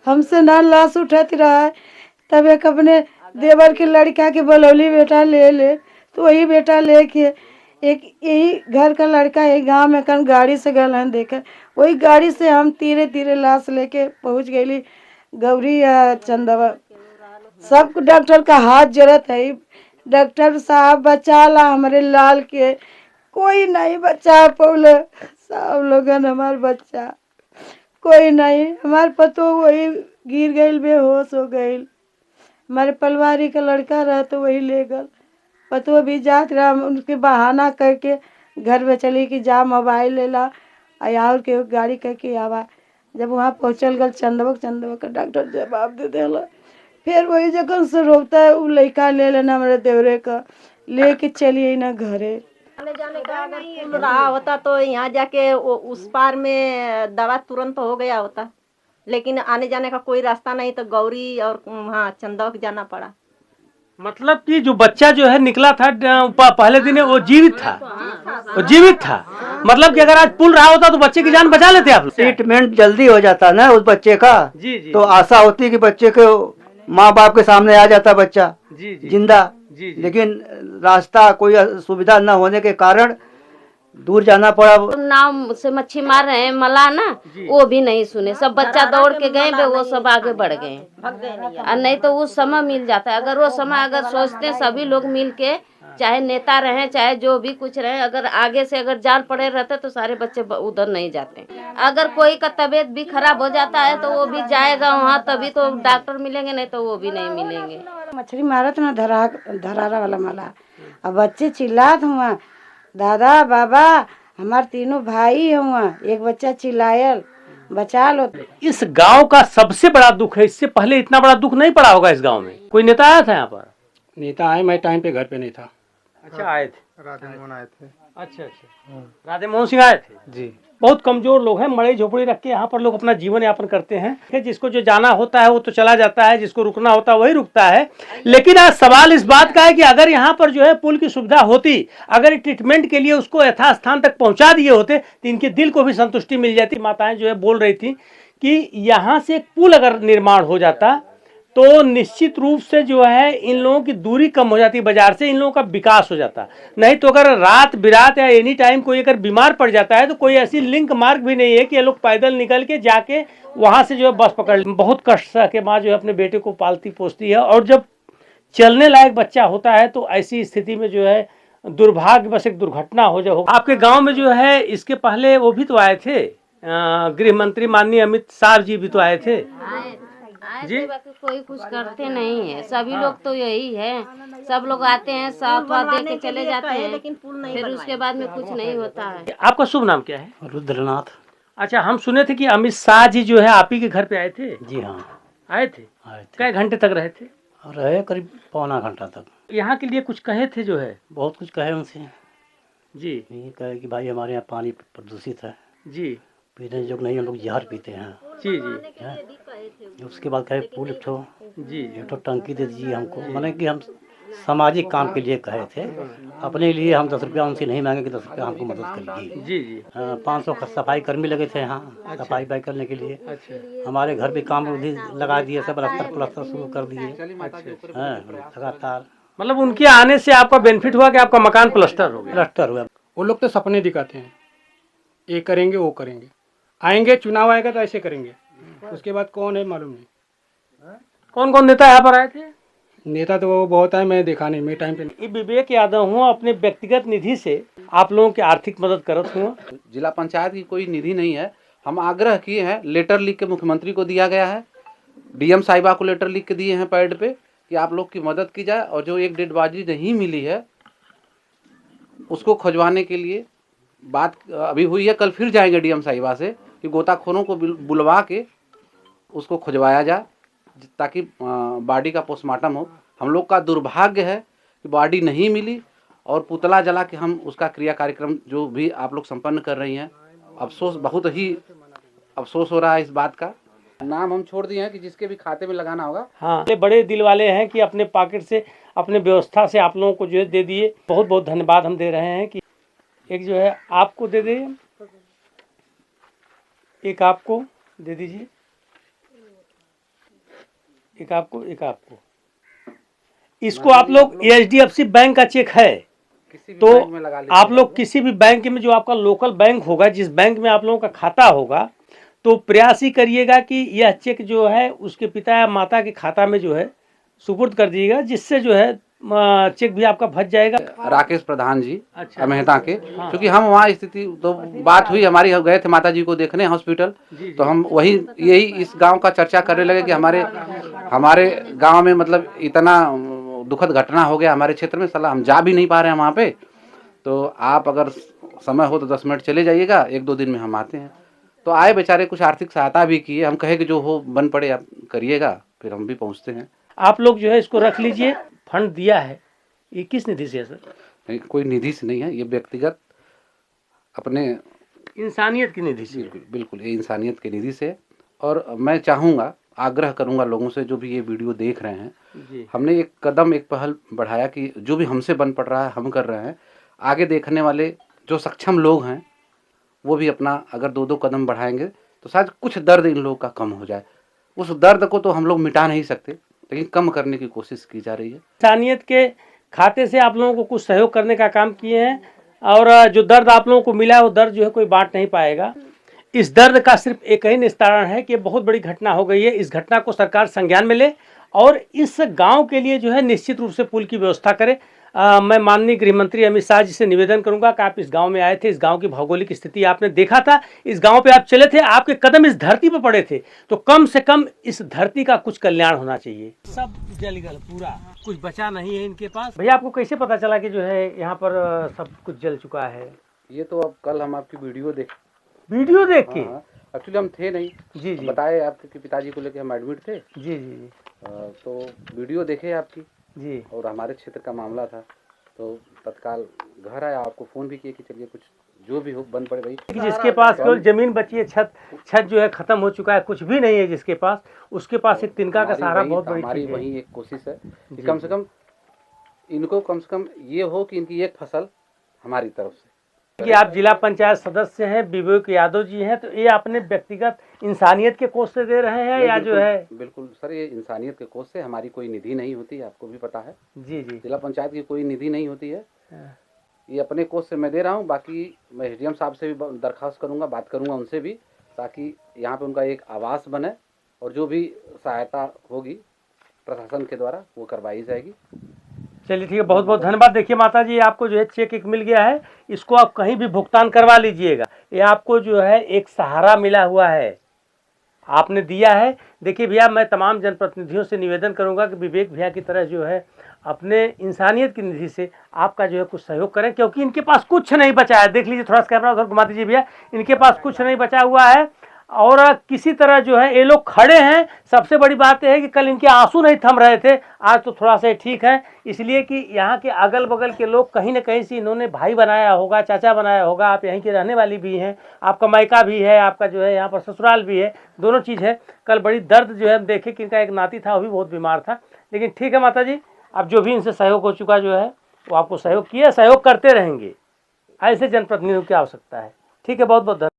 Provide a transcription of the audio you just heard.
हमसे ना लाश उठाती रहा है। तब एक अपने देवर के लड़का के बलौली बेटा ले ले, तो वही बेटा लेके एक यही घर का लड़का यही गांव में कल गाड़ी से गए हैं देखे, वही गाड़ी से हम धीरे धीरे लाश लेके पहुंच गई गौरी या चंदवा। सब डॉक्टर का हाथ जरूरत है, डॉक्टर साहब बचा ला हमारे लाल के, कोई नहीं बचा पौले। सब लोगन हमार बच्चा कोई नहीं, हमारे पतो वही गिर गई बेहोश हो गई। हमारे पलवारी का लड़का रहा तो वही ले गल, पतो भी जात रहा, उनके बहाना करके घर में चली कि जा मोबाइल ले ला और के गाड़ी करके आवा। जब वहाँ पहुँचल गल चंदवा का डॉक्टर जवाब दे देला। फिर वही जगह से रोकता है वो लड़का ले लेना हमारे देवरे का, लेके चलिए ना घरे। आने जाने का अगर पुल रहा होता तो यहाँ जाके उस पार में दवा तुरंत हो गया होता, लेकिन आने जाने का कोई रास्ता नहीं तो गौरी और वहाँ चंदौक जाना पड़ा। मतलब कि जो बच्चा जो है निकला था पहले दिन वो जीवित था, वो जीवित था। मतलब कि अगर आज पुल रहा होता तो बच्चे की जान बचा लेते आप लोग। ट्रीटमेंट जल्दी हो जाता ना उस बच्चे का। जी जी। तो आशा होती कि बच्चे को माँ बाप के सामने आ जाता बच्चा जी जी जिंदा। जी जी। लेकिन रास्ता कोई सुविधा न होने के कारण दूर जाना पड़ा। नाव से मच्छी मार रहे हैं मला ना, वो भी नहीं सुने, सब बच्चा दौड़ के गए वो सब आगे बढ़ गए। और नहीं तो उस समय मिल जाता है, अगर वो समय अगर सोचते सभी लोग मिल के, चाहे नेता रहे चाहे जो भी कुछ रहे, अगर आगे से अगर जान पड़े रहते तो सारे बच्चे उधर नहीं जाते। अगर कोई का तबीयत भी खराब हो जाता है तो वो भी जाएगा वहाँ, तभी तो डॉक्टर मिलेंगे, नहीं तो वो भी नहीं मिलेंगे। मछली मारत ना धरारा वाला मला, अब बच्चे चिल्लात हुआ दादा बाबा, हमारे तीनों भाई हुआ, एक बच्चा चिल्लायल बचा लो। इस गांव का सबसे बड़ा दुख है, इससे पहले इतना बड़ा दुख नहीं पड़ा होगा इस गांव में। कोई नेता आया था यहाँ पर? नेता आए, मैं टाइम पे घर पे नहीं था। अच्छा आए थे, राधे मोहन आए थे। अच्छा अच्छा, राधे मोहन सिंह आए थे जी। बहुत कमजोर लोग हैं, मड़ई झोपड़ी रख के यहाँ पर लोग अपना जीवन यापन करते हैं। जिसको जो जाना होता है वो तो चला जाता है, जिसको रुकना होता है वही रुकता है। लेकिन आज सवाल इस बात का है कि अगर यहाँ पर जो है पुल की सुविधा होती, अगर ट्रीटमेंट के लिए उसको यथास्थान तक पहुँचा दिए होते तो इनके दिल को भी संतुष्टि मिल जाती। माताएं जो है बोल रही थी कि यहाँ से एक पुल अगर निर्माण हो जाता तो निश्चित रूप से जो है इन लोगों की दूरी कम हो जाती बाजार से, इन लोगों का विकास हो जाता। नहीं तो अगर रात बिरात या एनी टाइम कोई अगर बीमार पड़ जाता है तो कोई ऐसी लिंक मार्ग भी नहीं है कि ये लोग पैदल निकल के जाके वहाँ से जो है बस पकड़। बहुत कष्ट के माँ जो है अपने बेटे को पालती पोसती है, और जब चलने लायक बच्चा होता है तो ऐसी स्थिति में जो है दुर्भाग्य बस एक दुर्घटना हो जाए। आपके गाँव में जो है इसके पहले वो भी तो आए थे, गृह मंत्री माननीय अमित शाह जी भी तो आए थे जी। कोई कुछ करते नहीं है, सभी लोग तो यही है, सब लोग आते हैं साथ दे के चले जाते हैं, लेकिन पुल नहीं, फिर उसके बाद में कुछ नहीं होता है। आपका शुभ नाम क्या है? रुद्रनाथ। अच्छा, हम सुने थे कि अमित शाह जी जो है आप ही के घर पे आए थे। जी हाँ, आए थे। कई घंटे तक रहे थे? रहे करीब पौना घंटा तक। यहाँ के लिए कुछ कहे थे? जो है बहुत कुछ कहे उनसे जी। ये कहे कि भाई हमारे यहाँ पानी प्रदूषित है जी, पीने योग्य नहीं, हम लोग जहर पीते हैं। जी जी। उसके बाद कहे पुल जी एक टंकी दे दीजिए हमको। माने कि हम सामाजिक काम के लिए कहे थे, अपने लिए हम 10 रुपया उनसे नहीं मांगे कि 10 रुपया हमको मदद करिए। जी जी। 500 सफाई कर्मी लगे थे यहाँ सफाई बाई करने के लिए। अच्छा, हमारे घर भी काम भी लगा दिए, सब प्लास्टर शुरू कर दिए लगातार। मतलब उनके आने से आपका बेनिफिट हुआ कि आपका मकान प्लास्टर हो गया? प्लास्टर हुआ। वो लोग तो सपने दिखाते हैं, ये करेंगे वो करेंगे, आएंगे चुनाव आएगा तो ऐसे करेंगे, उसके बाद कौन है मालूम नहीं। कौन कौन नेता यहाँ पर आए थे? नेता तो वो बहुत है, मैं देखा नहीं, मैं टाइम पे ये विवेक यादव हूँ, अपने व्यक्तिगत निधि से आप लोगों की आर्थिक मदद करत हूँ। जिला पंचायत की कोई निधि नहीं है। हम आग्रह किए हैं, लेटर लिख के मुख्यमंत्री को दिया गया है, डीएम साहिबा को लेटर लिख के दिए हैं पैड पे कि आप लोग की मदद की जाए, और जो एक डेड बॉडी नहीं मिली है उसको खोजवाने के लिए बात अभी हुई है। कल फिर जाएंगे डीएम साहिबा से कि गोताखोरों को बुलवा के उसको खुजवाया जाए ताकि बॉडी का पोस्टमार्टम हो। हम लोग का दुर्भाग्य है कि बॉडी नहीं मिली और पुतला जला के हम उसका क्रिया कार्यक्रम जो भी आप लोग संपन्न कर रही हैं, अफसोस, बहुत ही अफसोस हो रहा है इस बात का। नाम हम छोड़ दिए हैं कि जिसके भी खाते में लगाना होगा। हाँ, बड़े दिल वाले हैं कि अपने पॉकेट से अपने व्यवस्था से आप लोगों को जो है दे दिए। बहुत बहुत धन्यवाद हम दे रहे हैं कि एक जो है आपको दे दे, एक आपको दे दीजिए। एक आपको इसको आप लोग HDFC बैंक का चेक है किसी भी तो बैंक में लगा लीजिए आप लोग किसी भी बैंक में जो आपका लोकल बैंक होगा, जिस बैंक में आप लोगों का खाता होगा, तो प्रयास ही करिएगा कि यह चेक जो है उसके पिता या माता के खाता में जो है सुपुर्द कर दीजिएगा, जिससे जो है चेक भी आपका बच जाएगा। राकेश प्रधान जी अच्छा। मेहता के, क्योंकि हम वहाँ स्थिति तो बात हुई हमारी, हम गए थे माता जी को देखने हॉस्पिटल, तो हम वही यही इस गांव का चर्चा करने लगे कि हमारे गांव में मतलब इतना दुखद घटना हो गया हमारे क्षेत्र में, साला हम जा भी नहीं पा रहे हैं वहाँ पे, तो आप अगर समय हो तो 10 मिनट चले जाइएगा, 1-2 दिन में हम आते हैं। तो आए बेचारे, कुछ आर्थिक सहायता भी की है, हम कहे कि जो हो बन पड़े आप करिएगा, फिर हम भी पहुँचते हैं। आप लोग जो है इसको रख लीजिए। फंड दिया है, ये किस निधि से है सर? नहीं, कोई निधि से नहीं है, ये व्यक्तिगत अपने इंसानियत की निधि से। बिल्कुल बिल्कुल, ये इंसानियत की निधि से। और मैं चाहूँगा, आग्रह करूँगा लोगों से जो भी ये वीडियो देख रहे हैं, जी। हमने एक कदम, एक पहल बढ़ाया कि जो भी हमसे बन पड़ रहा है हम कर रहे हैं, आगे देखने वाले जो सक्षम लोग हैं वो भी अपना अगर 2-2 कदम बढ़ाएंगे तो शायद कुछ दर्द इन लोगों का कम हो जाए। उस दर्द को तो हम लोग मिटा नहीं सकते, लेकिन कम करने की कोशिश की जा रही है। इंसानियत के खाते से आप लोगों को कुछ सहयोग करने का काम किए हैं, और जो दर्द आप लोगों को मिला है वो दर्द जो है कोई बांट नहीं पाएगा। इस दर्द का सिर्फ एक ही निस्तारण है कि बहुत बड़ी घटना हो गई है, इस घटना को सरकार संज्ञान में ले और इस गांव के लिए जो है निश्चित रूप से पुल की व्यवस्था करे। मैं माननीय गृह मंत्री अमित शाह जी से निवेदन करूंगा कि आप इस गांव में आए थे, इस गांव की भौगोलिक स्थिति आपने देखा था, इस गांव पे आप चले थे, आपके कदम इस धरती पर पड़े थे, तो कम से कम इस धरती का कुछ कल्याण होना चाहिए। सब जल गया पूरा, कुछ बचा नहीं है इनके पास। भैया आपको कैसे पता चला कि जो है यहाँ पर सब कुछ जल चुका है? ये तो अब कल हम आपकी वीडियो देख के एक्चुअली हम थे नहीं, जी बताए आपके पिताजी को लेके हम एडमिट थे, जी तो वीडियो देखे आपकी जी, और हमारे क्षेत्र का मामला था, तो तत्काल घर आया, आपको फ़ोन भी किए कि चलिए कुछ जो भी हो बन पड़े भाई। जिसके पास केवल जमीन बची है, छत जो है खत्म हो चुका है, कुछ भी नहीं है जिसके पास, उसके पास एक तिनका का सहारा बहुत बड़ी हमारी वही एक कोशिश है कि कम से कम इनको कम से कम ये हो कि इनकी एक फसल हमारी तरफ से। कि आप जिला पंचायत सदस्य हैं, विवेक यादव जी हैं, तो ये अपने व्यक्तिगत इंसानियत के कोष से दे रहे हैं या जो है? बिल्कुल सर, ये इंसानियत के कोष से, हमारी कोई निधि नहीं होती, आपको भी पता है। जी जी, जिला पंचायत की कोई निधि नहीं होती है, ये अपने कोष से मैं दे रहा हूँ। बाकी मैं एसडीएम साहब से भी दरख्वास्त करूँगा, बात करूँगा उनसे भी, ताकि यहाँ पे उनका एक आवास बने और जो भी सहायता होगी प्रशासन के द्वारा वो करवाई जाएगी। चलिए ठीक है, बहुत बहुत धन्यवाद। देखिए माता जी, आपको जो है चेक एक मिल गया है, इसको आप कहीं भी भुगतान करवा लीजिएगा, ये आपको जो है एक सहारा मिला हुआ है, आपने दिया है। देखिए भैया, मैं तमाम जनप्रतिनिधियों से निवेदन करूंगा कि विवेक भैया की तरह जो है अपने इंसानियत की निधि से आपका जो है कुछ सहयोग करें, क्योंकि इनके पास कुछ नहीं बचा है। देख लीजिए, थोड़ा सा कैमरा उधर घुमा दीजिए भैया, इनके पास कुछ नहीं बचा हुआ है और किसी तरह जो है ये लोग खड़े हैं। सबसे बड़ी बात यह है कि कल इनके आंसू नहीं थम रहे थे, आज तो थोड़ा सा ठीक है, इसलिए कि यहाँ के अगल बगल के लोग कहीं ना कहीं से इन्होंने भाई बनाया होगा, चाचा बनाया होगा। आप यहीं के रहने वाली भी हैं, आपका मायका भी है, आपका जो है यहाँ पर ससुराल भी है, दोनों चीज़ है। कल बड़ी दर्द जो है हम देखे कि इनका एक नाती था, वो भी बहुत बीमार था। लेकिन ठीक है माता जी, अब जो भी इनसे सहयोग हो चुका जो है वो आपको सहयोग किया, सहयोग करते रहेंगे, ऐसे जनप्रतिनिधियों की आवश्यकता है। ठीक है, बहुत बहुत धन्यवाद।